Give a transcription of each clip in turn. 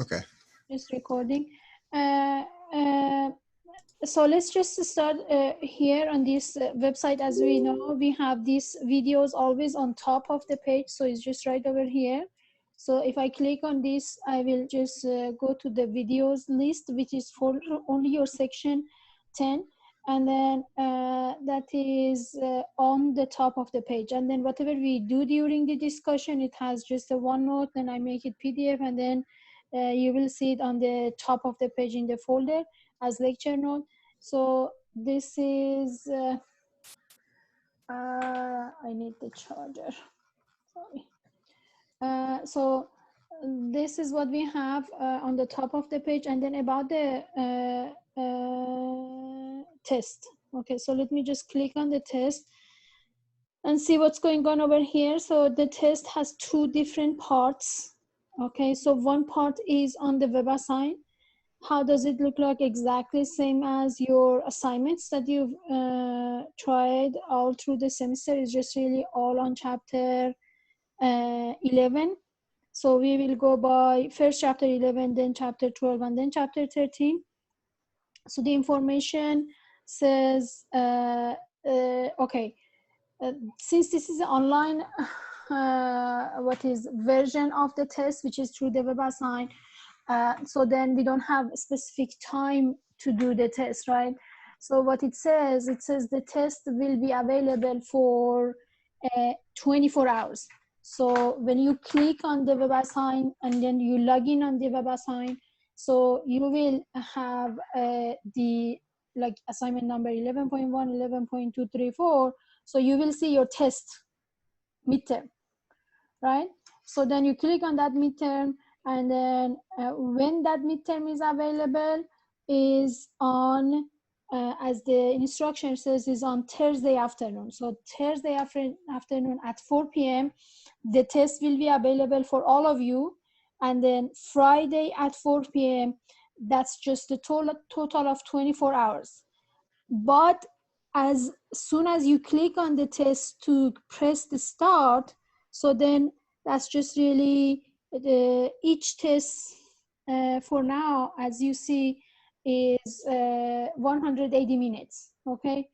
Okay. Just recording. So let's just start here on this website. As we know, we have these videos always on top of the page, so it's just right over here. So if I click on this, I will just go to the videos list, which is for only your section 10, and then that is on the top of the page. And then whatever we do during the discussion, it has just a OneNote, then I make it PDF, and then you will see it on the top of the page in the folder as lecture note. So this is I need the charger, sorry. So this is what we have on the top of the page, and then about the test. Okay, so let me just click on the test and see what's going on over here. So the test has two different parts. Okay, so one part is on the WebAssign. How does it look like? Exactly same as your assignments that you've tried all through the semester. Is just really all on chapter 11. So we will go by first chapter 11, then chapter 12, and then chapter 13. So the information says, okay, since this is an online version of the test, which is through the WebAssign, so then we don't have a specific time to do the test, right? So what it says the test will be available for 24 hours. So when you click on the WebAssign and then you log in on the WebAssign, so you will have the like assignment number 11.1, 11.2, 3, 4. So you will see your test midterm, right? So then you click on that midterm, and then when that midterm is available is on, as the instruction says, is on Thursday afternoon. So Thursday afternoon at 4 p.m. the test will be available for all of you, and then Friday at 4 p.m. that's just the total of 24 hours. But as soon as you click on the test to press the start, so then that's just really each test for now, as you see, is 180 minutes. Okay,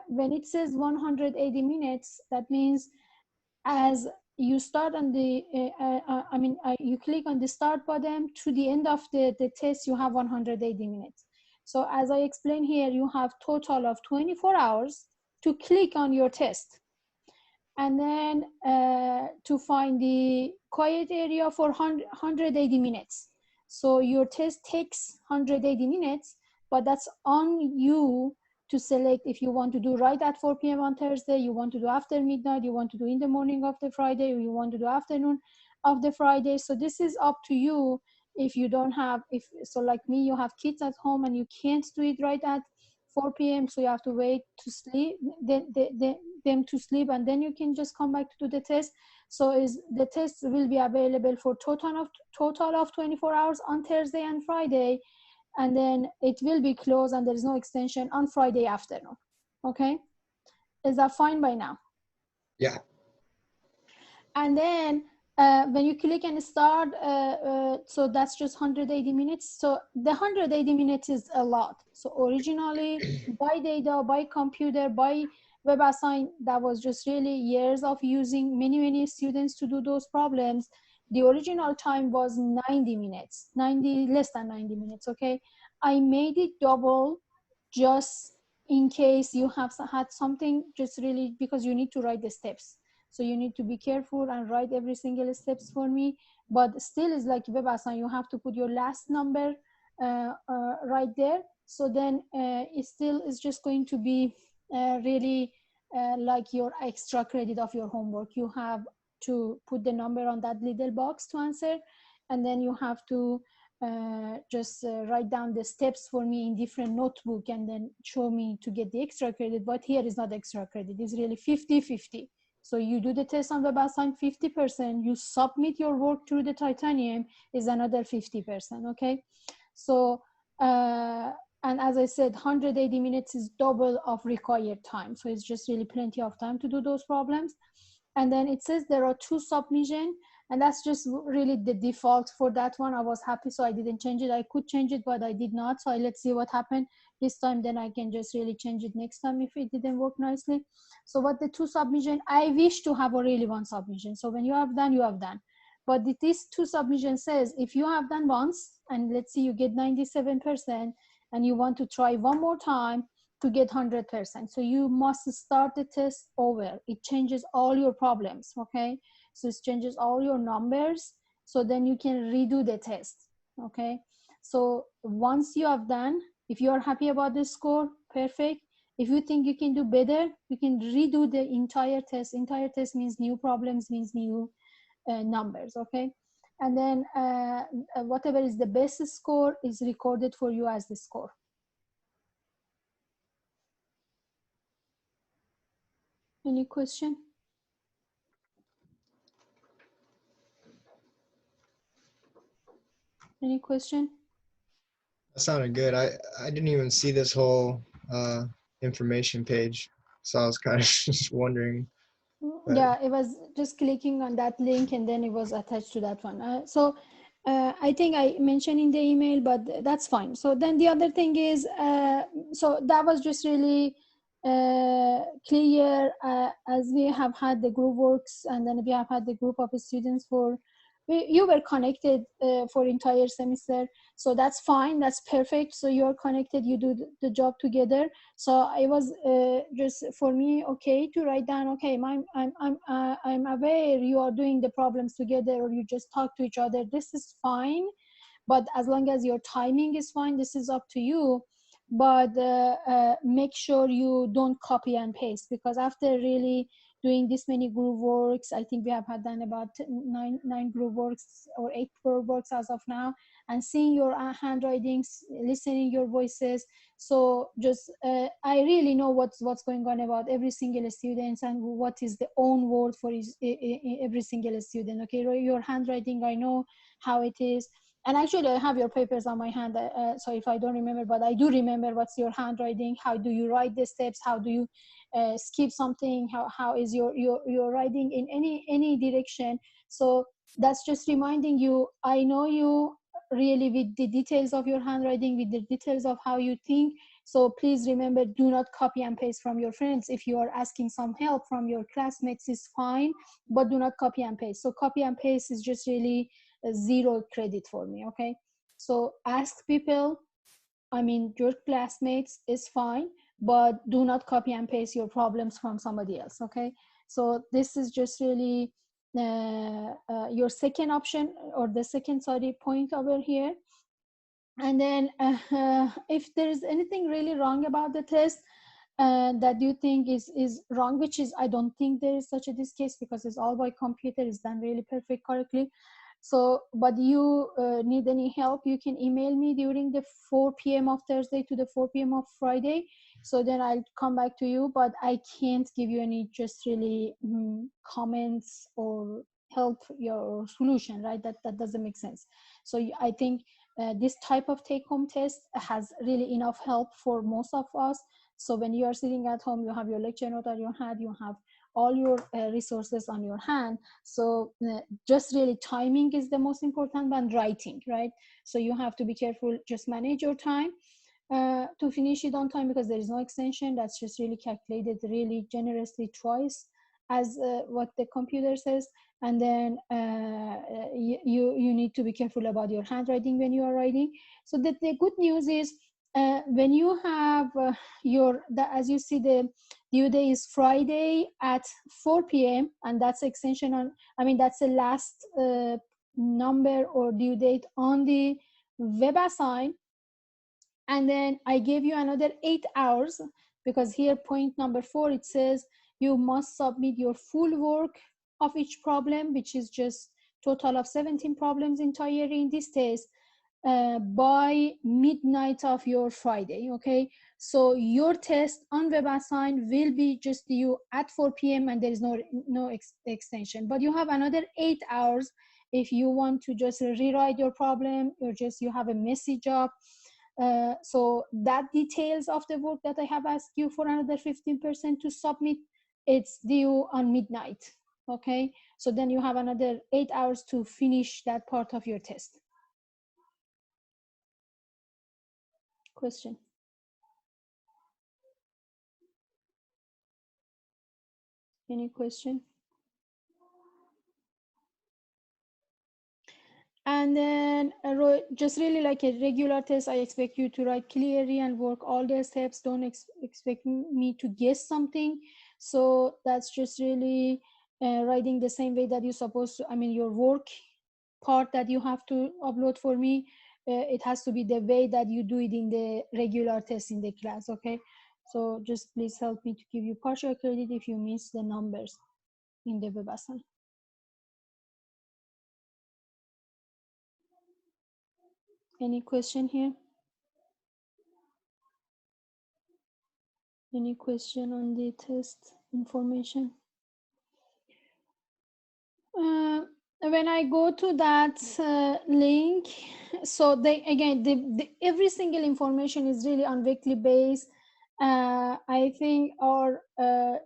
when it says 180 minutes, that means as you start on the you click on the start button to the end of the test, you have 180 minutes. So as I explained here, you have total of 24 hours to click on your test, and then to find the quiet area for 180 minutes. So your test takes 180 minutes, but that's on you to select if you want to do right at 4 p.m. on Thursday, you want to do after midnight, you want to do in the morning of the Friday, or you want to do afternoon of the Friday. So this is up to you. If you don't have, so like me, you have kids at home and you can't do it right at 4 p.m. So you have to wait to sleep, them to sleep, and then you can just come back to do the test. So the test will be available for total of 24 hours on Thursday and Friday, and then it will be closed and there is no extension on Friday afternoon. Okay, is that fine by now? Yeah. And then when you click and start, so that's just 180 minutes. So the 180 minutes is a lot. So originally by data, by computer, by WebAssign, that was just really years of using many students to do those problems. The original time was 90 minutes, less than 90 minutes. Okay, I made it double just in case you have had something, just really because you need to write the steps. So you need to be careful and write every single steps for me. But still, it's like WebAssign, you have to put your last number right there. So then it still is just going to be really like your extra credit of your homework. You have to put the number on that little box to answer, and then you have to just write down the steps for me in different notebook and then show me to get the extra credit. But here is not extra credit, it's really 50-50. So you do the test on WebAssign 50%, you submit your work through the Titanium is another 50%, okay? So, and as I said, 180 minutes is double of required time. So it's just really plenty of time to do those problems. And then it says there are two submissions. And that's just really the default for that one. I was happy, so I didn't change it. I could change it, but I did not. So let's see what happened this time. Then I can just really change it next time if it didn't work nicely. So what the 2 submission, I wish to have a really 1 submission. So when you have done, you have done. But this 2 submission says if you have done once, and let's see you get 97%, and you want to try one more time to get 100%. So you must start the test over. It changes all your problems, okay? So it changes all your numbers. So then you can redo the test, okay? So once you have done, if you are happy about the score, perfect. If you think you can do better, you can redo the entire test. Entire test means new problems, means new numbers, okay? And then whatever is the best score is recorded for you as the score. Any question? Any question? That sounded good. I didn't even see this whole information page, so I was kind of just wondering. But Yeah, it was just clicking on that link and then it was attached to that one. I think I mentioned in the email, but that's fine. So then the other thing is, so that was just really clear, as we have had the group works, and then we have had the group of students for, you were connected for entire semester. So that's fine, that's perfect. So you're connected, you do the job together. So it was just for me okay to write down, okay, I'm aware you are doing the problems together, or you just talk to each other. This is fine, but as long as your timing is fine, this is up to you. But make sure you don't copy and paste, because after really doing this many group works, I think we have had done about nine group works or 8 group works as of now, and seeing your handwritings, listening your voices. So just I really know what's going on about every single student, and what is the own word for every single student. Okay, your handwriting, I know how it is. And actually I have your papers on my hand, so if I don't remember, but I do remember what's your handwriting, how do you write the steps, how do you skip something, how is your writing in any direction. So that's just reminding you, I know you really with the details of your handwriting, with the details of how you think. So please remember, do not copy and paste from your friends. If you are asking some help from your classmates, is fine, but do not copy and paste. So copy and paste is just really 0 credit for me, okay? So ask people, I mean your classmates is fine, but do not copy and paste your problems from somebody else, okay? So this is just really your second option, or the second, sorry, point over here. And then if there is anything really wrong about the test that you think is wrong, which is, I don't think there is such a this case, because it's all by computer, it's done really perfect correctly. So but you need any help, you can email me during the 4 p.m. of Thursday to the 4 p.m. of Friday. So then I'll come back to you, but I can't give you any just really comments or help your solution, right? That doesn't make sense. So I think this type of take-home test has really enough help for most of us. So when you are sitting at home, you have your lecture note on your hand, you have all your resources on your hand. So just really timing is the most important, and writing, right? So you have to be careful, just manage your time to finish it on time, because there is no extension. That's just really calculated really generously twice as what the computer says. And then you need to be careful about your handwriting when you are writing. So the good news is when you have as you see, the due date is Friday at 4 p.m. and that's extension on, I mean that's the last number or due date on the web assign. And then I gave you another 8 hours, because here point number 4, it says you must submit your full work of each problem, which is just total of 17 problems entirely in this test, by midnight of your Friday, okay? So your test on WebAssign will be just due at 4 p.m. and there is no extension, but you have another 8 hours if you want to just rewrite your problem, or just you have a messy job. So that details of the work that I have asked you for another 15% to submit, it's due on midnight. okay? So then you have another 8 hours to finish that part of your test. Question? Any question? And then just really like a regular test, I expect you to write clearly and work all the steps. Don't expect me to guess something. So that's just really writing the same way that you're supposed to. I mean, your work part that you have to upload for me, it has to be the way that you do it in the regular test in the class, okay? So just please help me to give you partial credit if you miss the numbers in the web assignment. Any question here? Any question on the test information? When I go to that link, so they again, every single information is really on weekly base. I think, or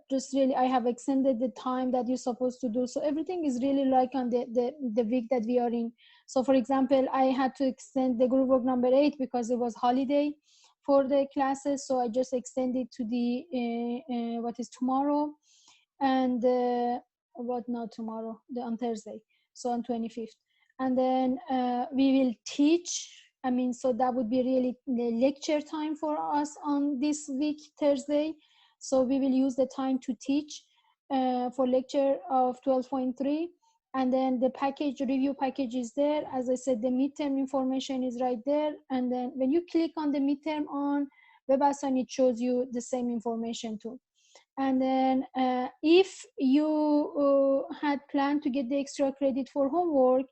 just really, I have extended the time that you're supposed to do. So everything is really like on the week that we are in. So for example, I had to extend the group work number 8 because it was holiday for the classes. So I just extended to the what is tomorrow, and what not tomorrow, on Thursday, so on 25th. And then we will teach, I mean, so that would be really the lecture time for us on this week, Thursday. So we will use the time to teach for lecture of 12.3. And then the package, review package is there. As I said, the midterm information is right there. And then when you click on the midterm on WebAssign, it shows you the same information too. And then if you had planned to get the extra credit for homework,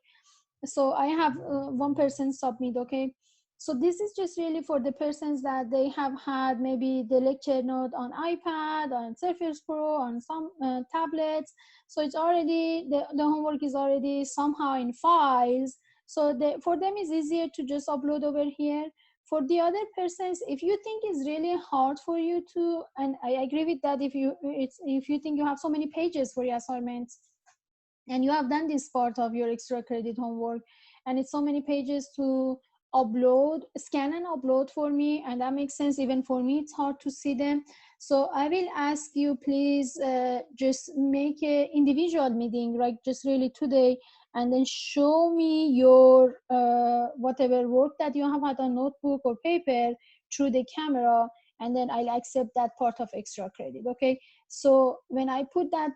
so I have one person submit, okay? So this is just really for the persons that they have had maybe the lecture note on iPad, on Surface Pro, on some tablets. So it's already, the homework is already somehow in files. So for them it's easier to just upload over here. For the other persons, if you think it's really hard for you to, and I agree with that, if you think you have so many pages for your assignments, and you have done this part of your extra credit homework, and it's so many pages to upload, scan and upload for me, and that makes sense. Even for me it's hard to see them. So I will ask you, please just make a individual meeting, right, just really today, and then show me your whatever work that you have had on notebook or paper through the camera, and then I'll accept that part of extra credit, okay? So when I put that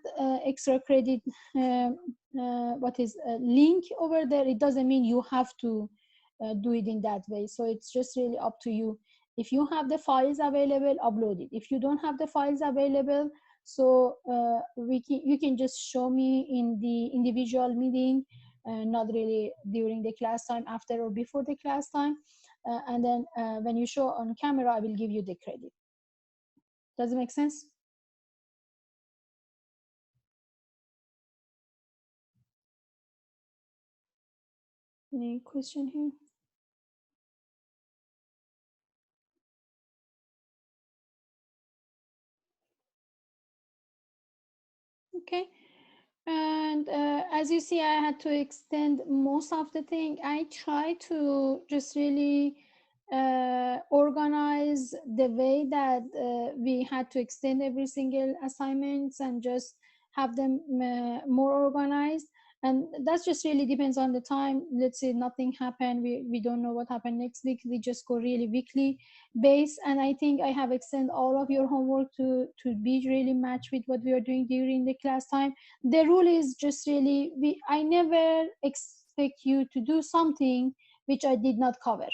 extra credit what is link over there, it doesn't mean you have to do it in that way. So it's just really up to you. If you have the files available, upload it. If you don't have the files available, so you can just show me in the individual meeting, not really during the class time, after or before the class time. And then when you show on camera, I will give you the credit. Does it make sense? Any question here? Okay. And as you see, I had to extend most of the thing. I try to just really organize the way that we had to extend every single assignments and just have them more organized. And that's just really depends on the time. Let's say nothing happened, we don't know what happened next week, we just go really weekly base. And I think I have extended all of your homework to be really matched with what we are doing during the class time. The rule is just really, I never expect you to do something which I did not cover,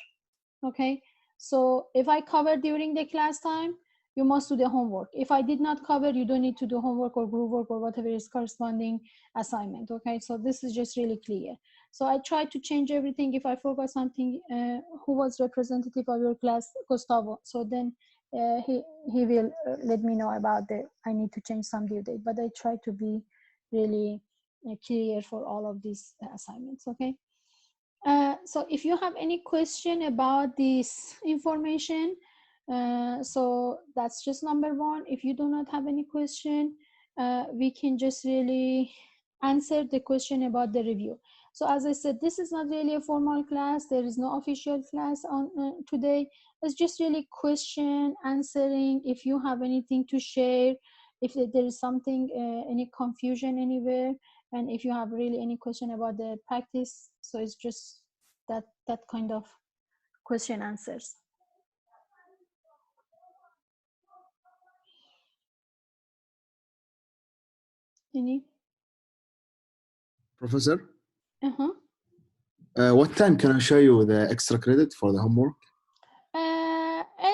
okay? So if I cover during the class time, you must do the homework. If I did not cover, you don't need to do homework or group work or whatever is corresponding assignment, okay? So this is just really clear. So I try to change everything. If I forgot something, who was representative of your class? Gustavo. So then he will let me know about I need to change some due date, but I try to be really clear for all of these assignments, okay? So if you have any question about this information, so that's just number one. If you do not have any question, we can just really answer the question about the review. So as I said, this is not really a formal class. There is no official class on today. It's just really question answering. If you have anything to share, if there is something, any confusion anywhere, and if you have really any question about the practice, so it's just that kind of question answers. Any? Professor, Uh-huh. what time can I show you the extra credit for the homework?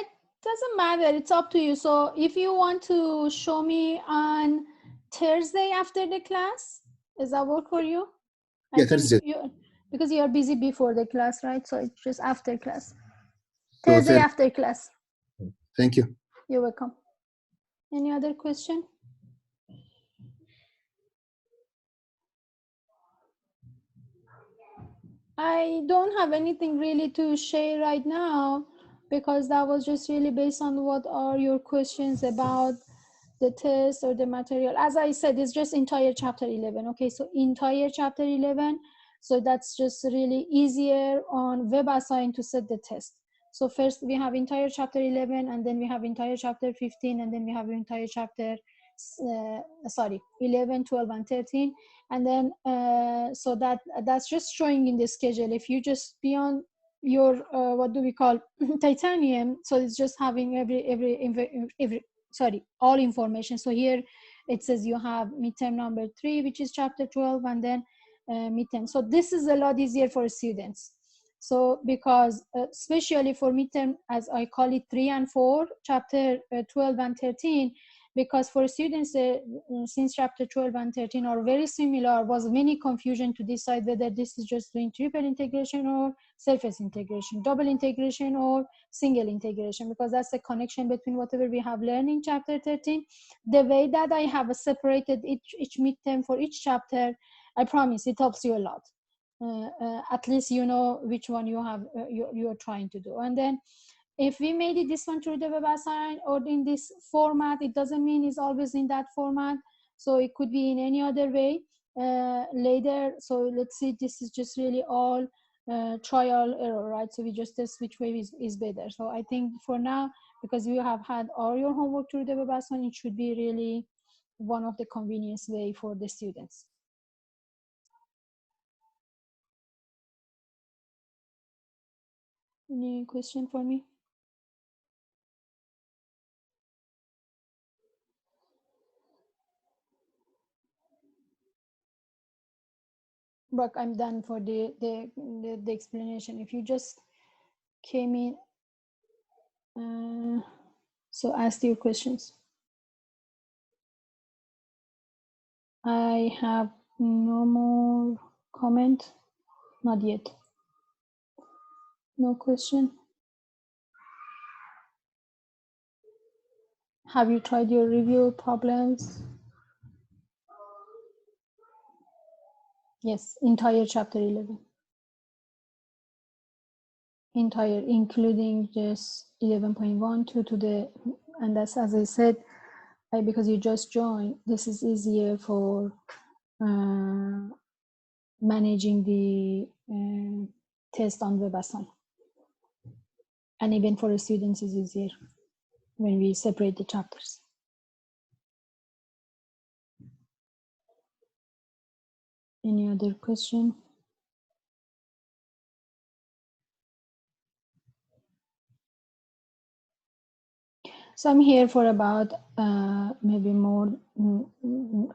It doesn't matter. It's up to you. So if you want to show me on Thursday after the class, does that work for you? Yeah, I think Thursday. because you're busy before the class, right? So it's just after class. So Thursday after class. Thank you. You're welcome. Any other question? I don't have anything really to share right now because that was just really based on what are your questions about the test or the material. As I said, it's just entire chapter 11. Okay, so entire chapter 11. So that's just really easier on WebAssign to set the test. So first we have entire chapter 11, and then we have entire chapter 15, and then we have entire chapter 11, 12, and 13. And then so that's just showing in the schedule. If you just be on your what do we call titanium, so it's just having every all information. So here it says you have midterm number 3, which is chapter 12, and then midterm. So this is a lot easier for students. So because especially for midterm, as I call it 3 and 4, chapter 12 and 13, because for students since chapter 12 and 13 are very similar, was many confusion to decide whether this is just doing triple integration or surface integration, double integration or single integration, because that's the connection between whatever we have learned in chapter 13. The way that I have separated each midterm for each chapter, I promise it helps you a lot. At least you know which one you have you're trying to do. And then if we made it this one through the WebAssign or in this format, it doesn't mean it's always in that format. So it could be in any other way later. So let's see, this is just really all trial error, right? So we just test which way is better. So I think for now, because you have had all your homework through the WebAssign, it should be really one of the convenience way for the students. Any question for me? Brooke, I'm done for the explanation. If you just came in, so ask your questions. I have no more comment, not yet. No question. Have you tried your review problems? Yes, entire chapter 11. Entire, including just 11.1 to the, and that's, as I said, because you just joined, this is easier for managing the test on WebAssign. And even for the students is easier when we separate the chapters. Any other question? So I'm here for about maybe more,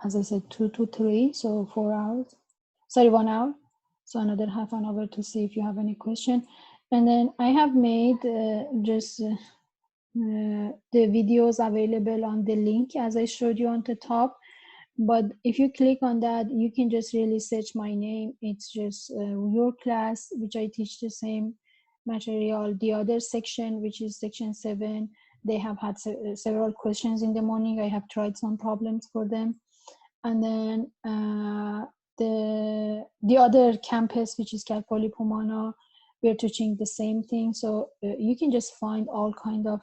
as I said, 2 to 3, so 4 hours. Sorry, 1 hour. So another half an hour to see if you have any question. And then I have made just the videos available on the link as I showed you on the top. But if you click on that, you can just really search my name. It's just your class, which I teach the same material. The other section, which is section 7, they have had several questions in the morning. I have tried some problems for them. And then the other campus, which is Cal Poly Pomona, we're teaching the same thing. So you can just find all kind of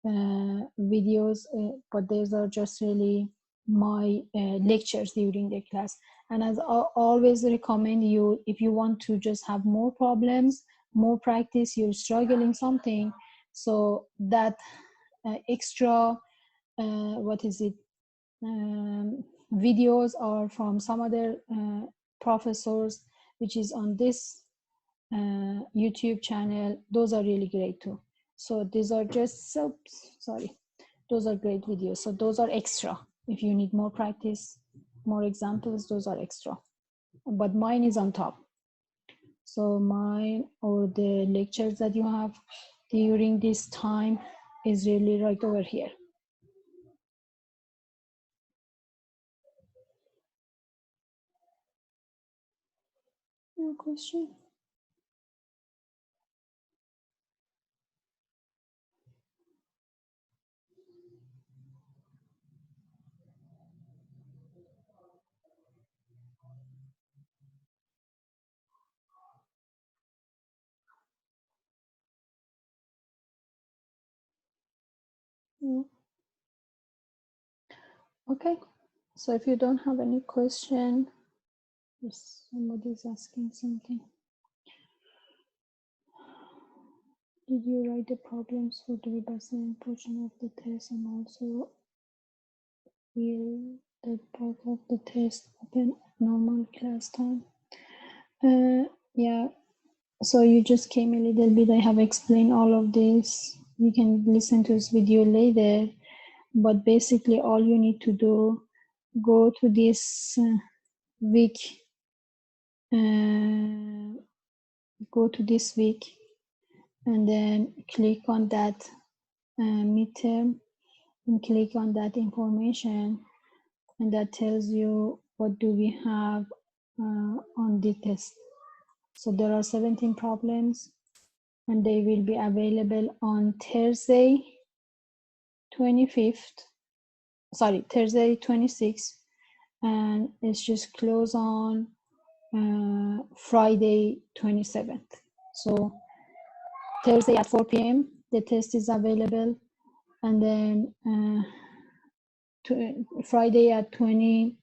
videos, but those are just really my lectures during the class. And as I always recommend you, if you want to just have more problems, more practice, you're struggling something, so that extra what is it, videos are from some other professors, which is on this YouTube channel. Those are really great too. So these are just, so sorry, those are great videos. So those are extra. If you need more practice, more examples, those are extra. But mine is on top. So mine, or the lectures that you have during this time, is really right over here. No question? No. Okay, so if you don't have any question, if somebody's asking something. Did you write the problems for the reversing portion of the test, and also will that part of the test happen at normal class time? Yeah, so you just came a little bit. I have explained all of this. You can listen to this video later, but basically all you need to do, go to this week, go to this week, and then click on that midterm, and click on that information, and that tells you what do we have on the test. So there are 17 problems, and they will be available on Thursday 25th, sorry, Thursday 26th, and it's just close on Friday 27th. So Thursday at 4 p.m. the test is available, and then Friday at 20.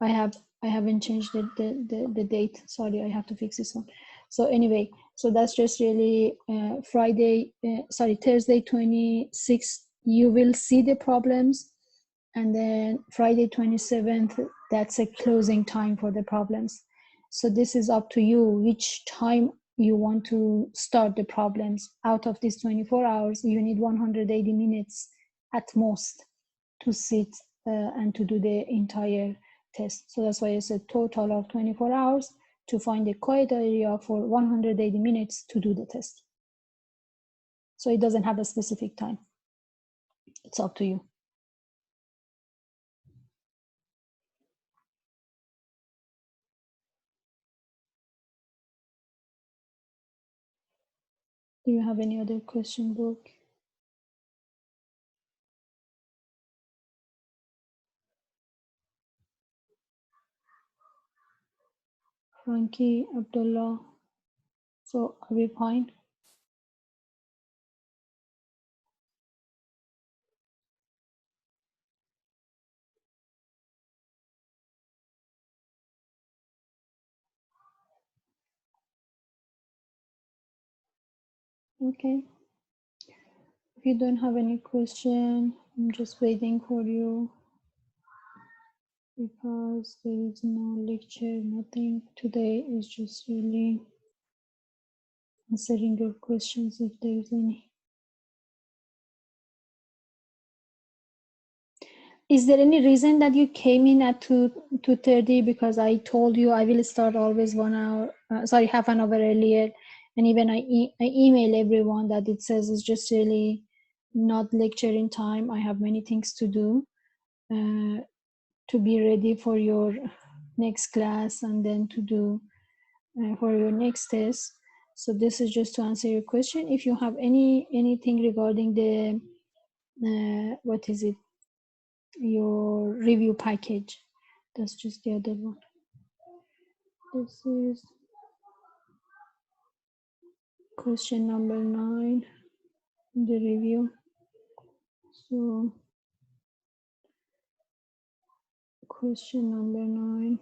I haven't changed the date. Sorry, I have to fix this one. So anyway, so that's just really Thursday 26th. You will see the problems, and then Friday 27th. That's a closing time for the problems. So this is up to you which time you want to start the problems. Out of these 24 hours, you need 180 minutes at most to sit and to do the entire test. So that's why it's a total of 24 hours to find a quiet area for 180 minutes to do the test. So it doesn't have a specific time. It's up to you. Do you have any other question, Brooke? Frankie, Abdullah. So are we fine? Okay. If you don't have any question, I'm just waiting for you, because there is no lecture, nothing. Today is just really answering your questions if there is any. Is there any reason that you came in at 2:30? Because I told you I will start always 1 hour, half an hour earlier. And even I email everyone that it says it's just really not lecturing time. I have many things to do to be ready for your next class, and then to do for your next test. So this is just to answer your question. If you have anything regarding the what is it, your review package, that's just the other one. This is question number 9 in the review. So question number 9,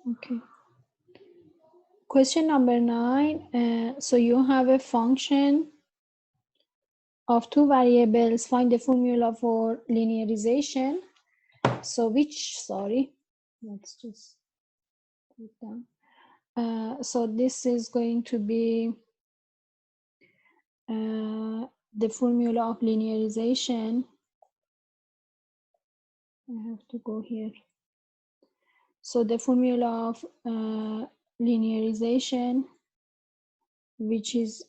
Okay. Question number 9. So you have a function of two variables. Find the formula for linearization. So let's just put down. So this is going to be the formula of linearization. I have to go here. So the formula of linearization, which is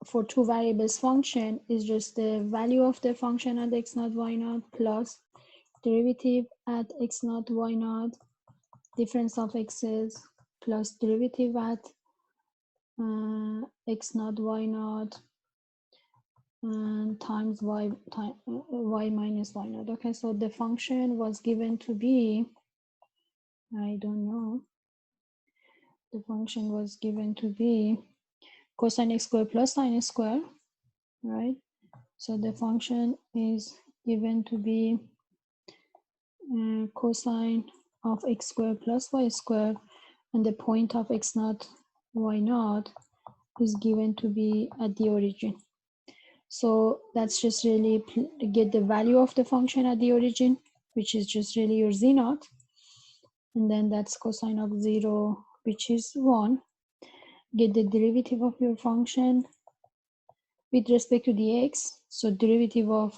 for two variables function, is just the value of the function at x naught y naught plus derivative at x naught y naught, difference of x's plus derivative at x naught y naught and times y minus y naught. Okay, so the function was given to be, I don't know, the function was given to be cosine x squared plus sine x squared, right? So the function is given to be cosine of x squared plus y squared, and the point of x naught y naught is given to be at the origin. So that's just really get the value of the function at the origin, which is just really your z naught, and then that's cosine of 0, which is 1. Get the derivative of your function with respect to the x. So derivative of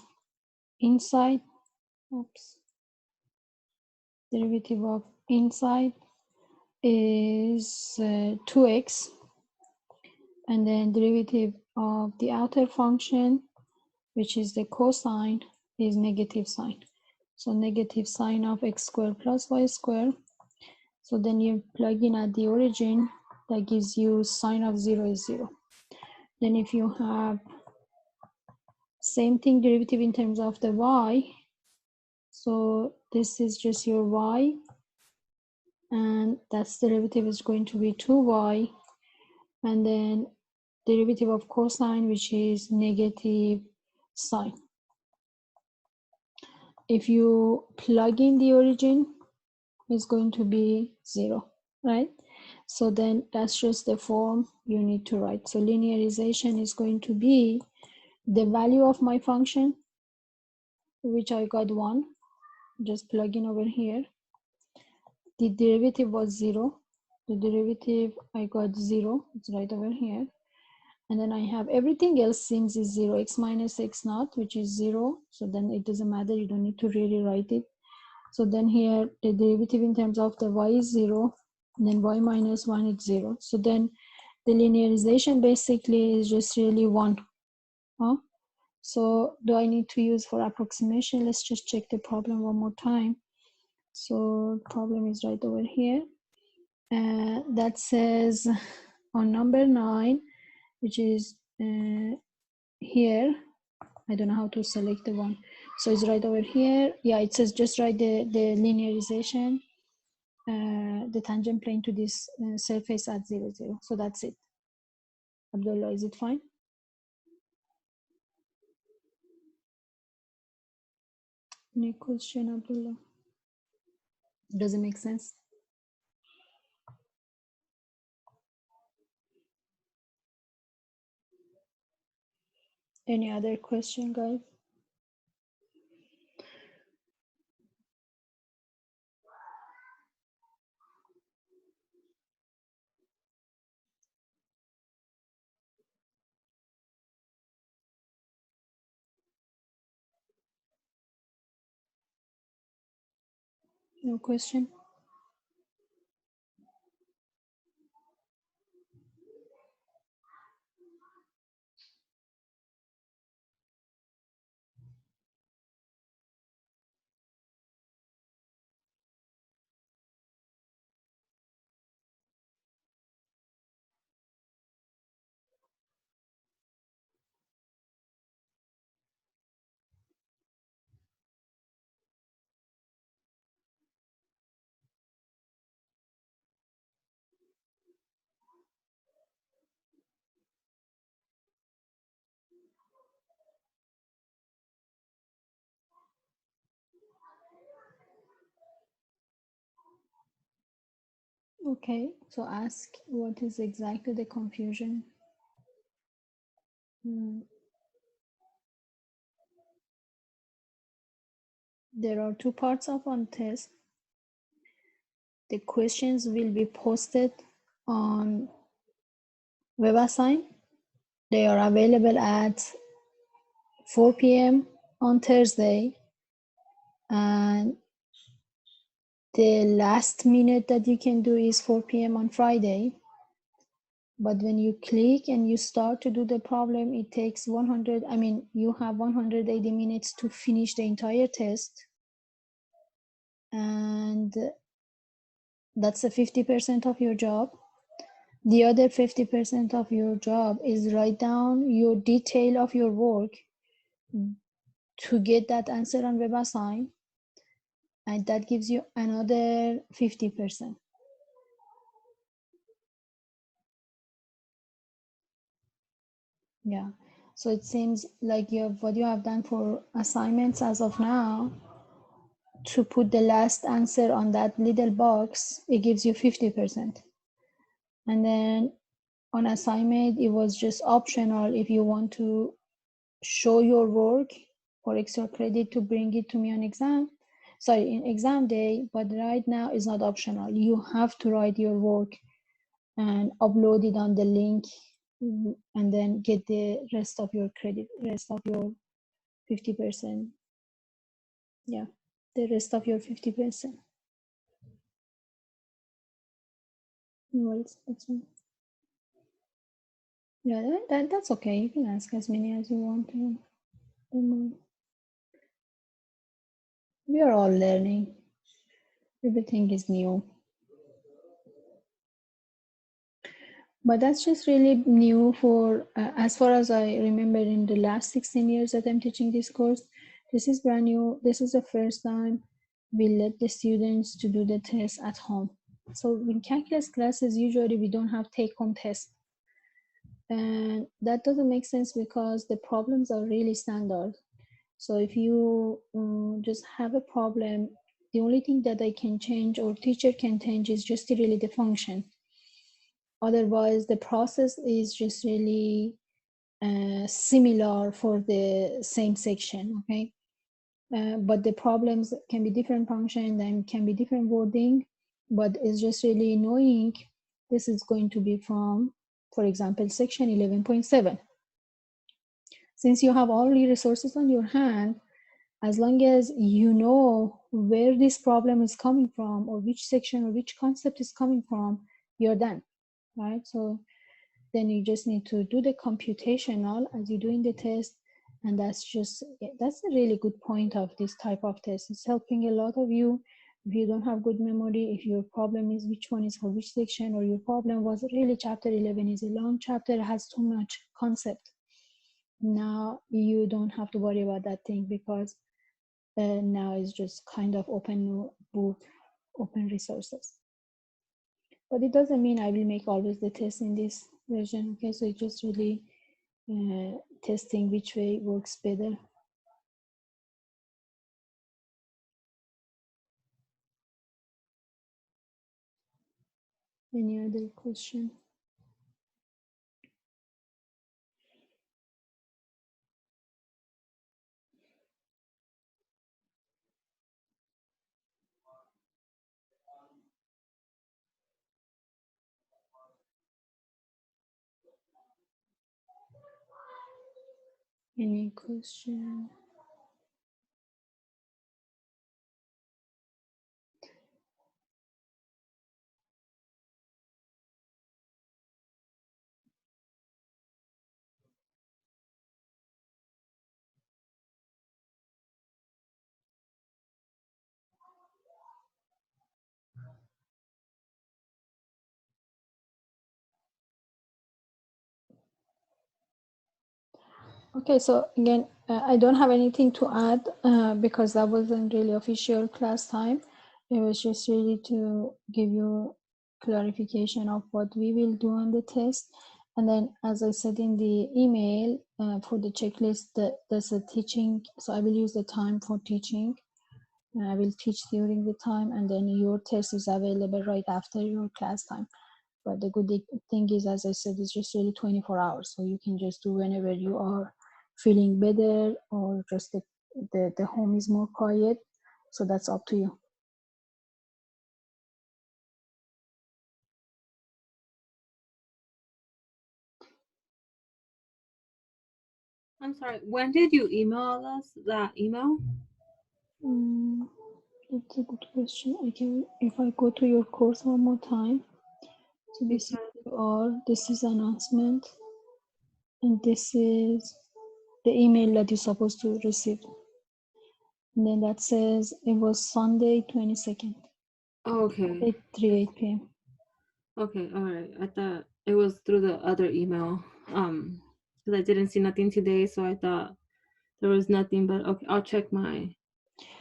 inside, derivative of inside is 2x, and then derivative of the outer function, which is the cosine, is negative sine. So negative sine of x squared plus y squared. So then you plug in at the origin, that gives you sine of 0 is 0. Then if you have same thing, derivative in terms of the y, so this is just your y, and that's derivative is going to be 2y, and then derivative of cosine, which is negative sine. If you plug in the origin, it's going to be 0, right? So then that's just the form you need to write. So linearization is going to be the value of my function, which I got 1, just plug in over here. The derivative was 0. The derivative I got 0, it's right over here. And then I have everything else since is 0, x minus x naught, which is 0. So then it doesn't matter, you don't need to really write it. So then here the derivative in terms of the y is 0, and then y minus 1 is 0. So then the linearization basically is just really 1. So do I need to use for approximation? Let's just check the problem one more time. So problem is right over here. That says on number 9, which is here, I don't know how to select the one. So it's right over here. Yeah, it says just write the linearization, the tangent plane to this surface at 0, 0. So that's it. Abdullah, is it fine? Any question, Abdullah? Does it make sense? Any other question, guys? No question? Okay, so ask what is exactly the confusion. There are two parts of one test. The questions will be posted on WebAssign. They are available at 4 p.m. on Thursday, and the last minute that you can do is 4 p.m. on Friday. But when you click and you start to do the problem, it takes 100, I mean, you have 180 minutes to finish the entire test. And that's a 50% of your job. The other 50% of your job is write down your detail of your work to get that answer on WebAssign, and that gives you another 50%. Yeah, so it seems like what you have done for assignments as of now, to put the last answer on that little box, it gives you 50%. And then on assignment, it was just optional if you want to show your work for extra credit to bring it to me on in exam day, but right now it's not optional. You have to write your work and upload it on the link, and then get the rest of your credit, rest of your 50%. Yeah, the rest of your 50%. Well, that's fine. Yeah, that's okay. You can ask as many as you want to. We are all learning. Everything is new. But that's just really new for, as far as I remember, in the last 16 years that I'm teaching this course, this is brand new. This is the first time we let the students to do the test at home. So in calculus classes, usually we don't have take-home tests. And that doesn't make sense because the problems are really standard. So if you just have a problem, the only thing that I can change or teacher can change is just really the function. Otherwise, the process is just really similar for the same section, okay? But the problems can be different function and can be different wording, but it's just really knowing this is going to be from, for example, section 11.7. Since you have all the resources on your hand, as long as you know where this problem is coming from or which section or which concept is coming from, you're done, right? So then you just need to do the computational as you're doing the test. And that's a really good point of this type of test. It's helping a lot of you. If you don't have good memory, if your problem is which one is for which section, or your problem was really chapter 11 is a long chapter, it has too much concept. Now you don't have to worry about that thing because now it's just kind of open book, open resources. But it doesn't mean I will make always the test in this version. Okay, so it's just really testing which way works better. Any other question? Any question? Okay, so again, I don't have anything to add because that wasn't really official class time. It was just really to give you clarification of what we will do on the test. And then, as I said in the email, for the checklist, there's a teaching, so I will use the time for teaching. I will teach during the time, and then your test is available right after your class time. But the good thing is, as I said, it's just really 24 hours. So you can just do whenever you are feeling better, or just the home is more quiet. So that's up to you. I'm sorry. When did you email us that email? That's a good question. I can, if I go to your course one more time. So basically, this is announcement, and this is the email that you're supposed to receive. And then that says it was Sunday 22nd. Oh, okay. 8 p.m. Okay, all right. I thought it was through the other email. Because I didn't see nothing today, so I thought there was nothing. But okay, I'll check my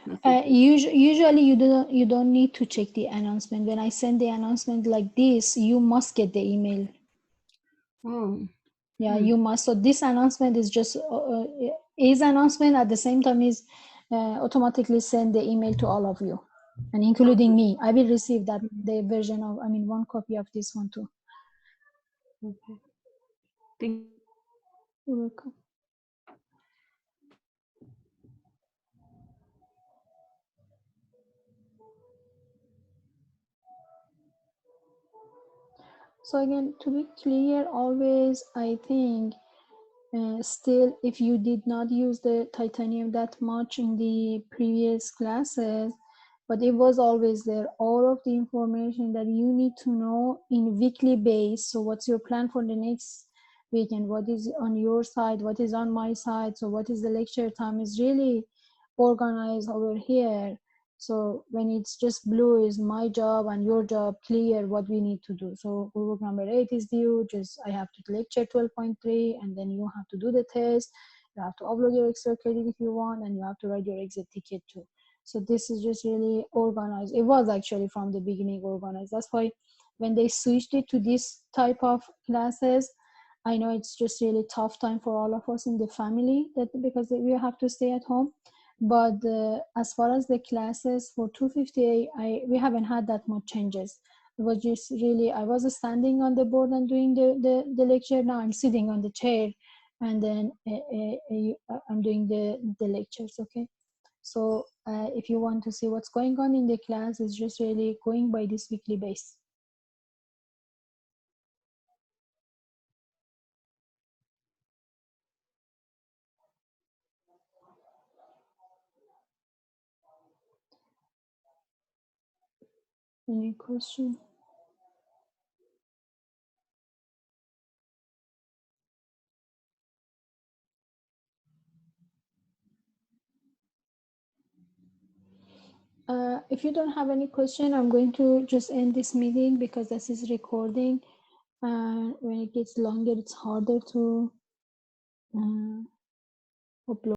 messages. Usually you don't need to check the announcement. When I send the announcement like this, you must get the email. Oh. Yeah, you must. So this announcement is just is announcement at the same time is automatically send the email to all of you, and including me. I will receive that the version of, I mean, one copy of this one too. Okay. Thank You're welcome. So again, to be clear, always I think still, if you did not use the titanium that much in the previous classes, but it was always there, all of the information that you need to know in weekly base. So what's your plan for the next weekend? What is on your side? What is on my side? So what is the lecture time is really organized over here. So when it's just blue is my job and your job, clear what we need to do. So homework number 8 is due, just I have to lecture 12.3, and then you have to do the test. You have to upload your extra credit if you want, and you have to write your exit ticket too. So this is just really organized. It was actually from the beginning organized. That's why when they switched it to this type of classes, I know it's just really tough time for all of us in the family, that because we have to stay at home. But as far as the classes for 250A, we haven't had that much changes. It was just really, I was standing on the board and doing the lecture. Now I'm sitting on the chair, and then I'm doing the lectures, okay? So if you want to see what's going on in the class, it's just really going by this weekly base. Any question? If you don't have any question, I'm going to just end this meeting because this is recording. And when it gets longer, it's harder to upload.